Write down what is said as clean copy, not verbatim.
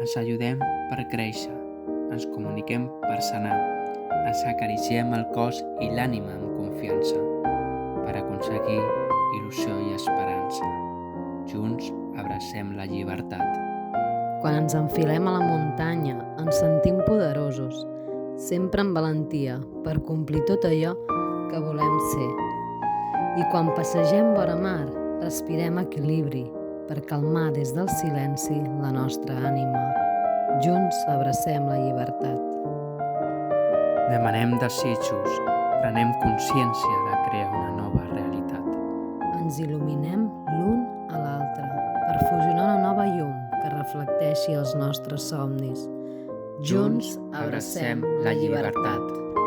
Ens ajudem per créixer, ens comuniquem per sanar, ens acariciem el cos i l'ànima amb confiança, per aconseguir il·lusió i esperança. Junts abracem la llibertat. Quan ens enfilem a la muntanya, ens sentim poderosos, sempre amb valentia per complir tot allò que volem ser. I quan passegem vora mar, respirem equilibri per calmar des del silenci la nostra ànima. Junts abracem la llibertat. Demanem desitjos, prenem consciència de crear una nova realitat. Ens il·luminem l'un a l'altre per fusionar una nova llum que reflecteixi els nostres somnis. Junts abracem la llibertat.